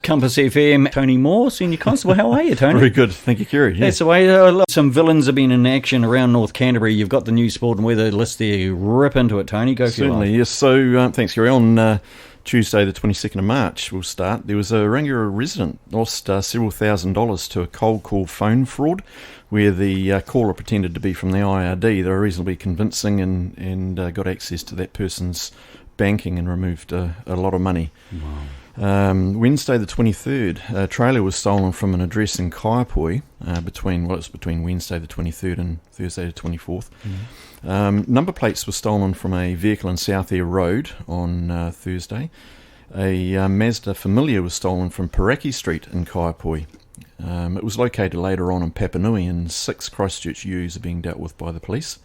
Compass FM, Tony Moore, Senior Constable. How are you, Tony? Very good. Thank you, Kerry. Yeah. That's the way. Some villains have been in action around North Canterbury. You've got the new sport and weather list there. Rip into it, Tony. Go for Certainly, yes. So, thanks, Kerry. On Tuesday, the 22nd of March, we'll start. There was a Rangiora resident lost several $1,000s to a cold call phone fraud where the caller pretended to be from the IRD. They were reasonably convincing and got access to that person's banking and removed a lot of money. Wow. Wednesday the 23rd, a trailer was stolen from an address in Kaiapoi between Wednesday the 23rd and Thursday the 24th. Mm-hmm. Number plates were stolen from a vehicle in South Air Road on Thursday. A Mazda Familia was stolen from Paraki Street in Kaiapoi. It was located later on in Papanui, and 6 Christchurch ewes are being dealt with by the police.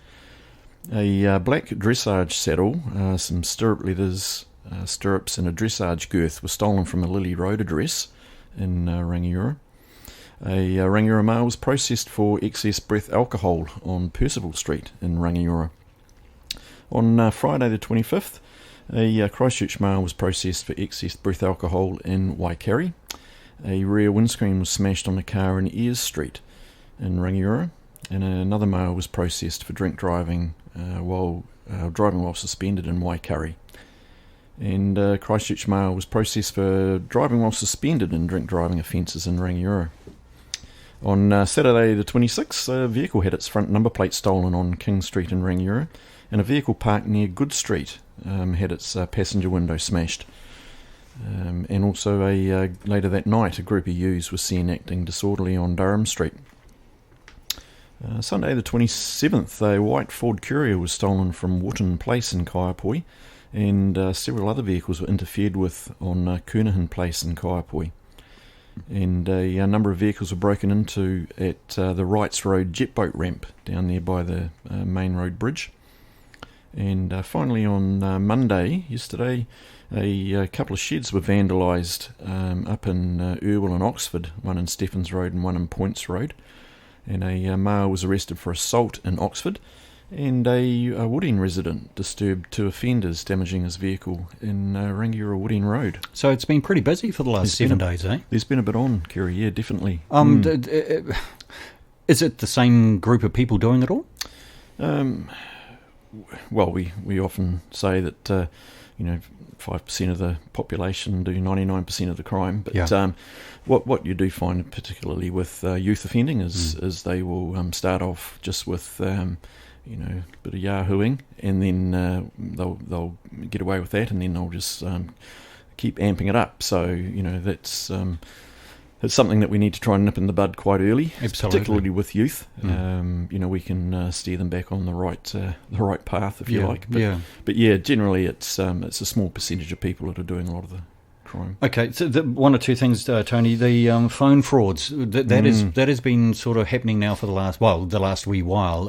A black dressage saddle, some stirrup leathers, stirrups and a dressage girth were stolen from a Lily Road address in Rangiora. A Rangiora male was processed for excess breath alcohol on Percival Street in Rangiora. On Friday the 25th, a Christchurch male was processed for excess breath alcohol in Waimakariri. A rear windscreen was smashed on a car in Ayers Street in Rangiora, and another male was processed for drink driving while suspended in Waimakariri. And Christchurch male was processed for driving while suspended in drink driving offences in Rangiora. On Saturday the 26th, a vehicle had its front number plate stolen on King Street in Rangiora, and a vehicle parked near Good Street had its passenger window smashed. And also later that night, a group of youths was seen acting disorderly on Durham Street. Sunday the 27th, a white Ford Courier was stolen from Wootton Place in Kaiapoi, and several other vehicles were interfered with on Kernahan Place in Kaiapoi. And a number of vehicles were broken into at the Wrights Road jet boat ramp down there by the main road bridge. And finally on Monday, yesterday, a couple of sheds were vandalised up in Irwell and Oxford, one in Stephens Road and one in Points Road. And a male was arrested for assault in Oxford, and a Woodend resident disturbed 2 offenders, damaging his vehicle in Rangiora Woodend Road. So it's been pretty busy for the last 7 days, eh? There's been a bit on, Kerry, yeah, definitely. Is it the same group of people doing it all? Well, we often say that 5% of the population do 99% of the crime, but yeah. What you do find, particularly with youth offending, is they will start off just with a bit of yahooing, and then they'll get away with that, and then they'll just keep amping it up. So that's it's something that we need to try and nip in the bud quite early, particularly with youth. We can steer them back on the right path, if you like. But generally it's a small percentage of people that are doing a lot of the crime. Okay, so one or two things, Tony. The phone frauds that has been sort of happening now for the last wee while.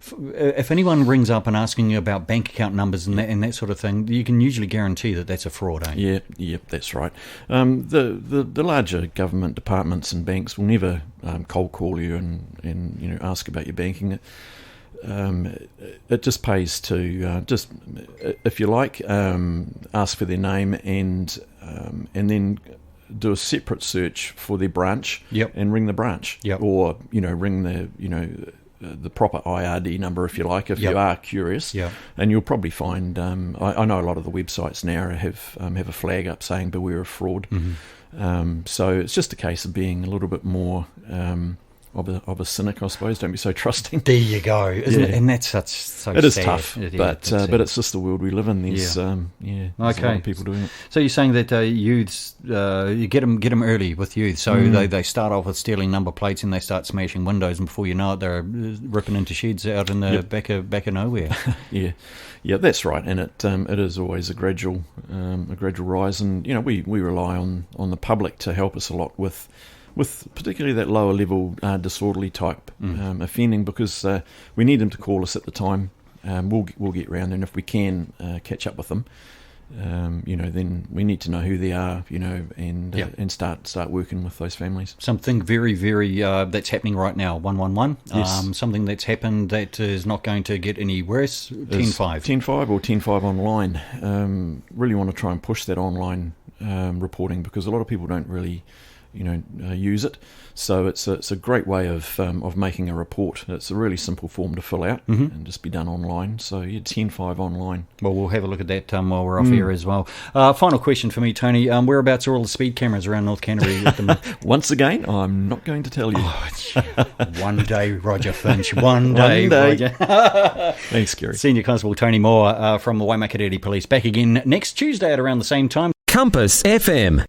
If anyone rings up and asking you about bank account numbers and that sort of thing, you can usually guarantee that that's a fraud, eh? Yeah, that's right. The larger government departments and banks will never cold call you and ask about your banking. It just pays to just, if you like, ask for their name and then do a separate search for their branch. Yep. And ring the branch. Yep. Or ring the proper IRD number, if you like, if you are curious. Yep. And you'll probably find I know a lot of the websites now have a flag up saying beware of fraud. Mm-hmm. So it's just a case of being a little bit more of a cynic, I suppose. Don't be so trusting. There you go, isn't it? And that's so it sad. Is tough, but it's just the world we live in. There's there's a lot of people doing it. So you're saying that youths, you get them early with youth, so they start off with stealing number plates and they start smashing windows, and before you know it, they're ripping into sheds out in the back of nowhere. Yeah, that's right, and it is always a gradual rise, and we rely on the public to help us a lot with particularly that lower level disorderly type offending, because we need them to call us at the time. We'll get round, and if we can catch up with them, then we need to know who they are, and start working with those families. Something very, very that's happening right now. 111. Yes. Something that's happened that is not going to get any worse. 10-5. 10-5 or 10-5 online. Really want to try and push that online reporting, because a lot of people don't really use it. So it's a great way of making a report. It's a really simple form to fill out and just be done online. So 10.5 online. Well, we'll have a look at that while we're off here as well. Final question for me, Tony. Whereabouts are all the speed cameras around North Canterbury at the moment? Once again, I'm not going to tell you. One day, Roger Finch. One day. Roger. Thanks, Gary. Senior Constable Tony Moore from the Waimakariri Police back again next Tuesday at around the same time. Compass FM.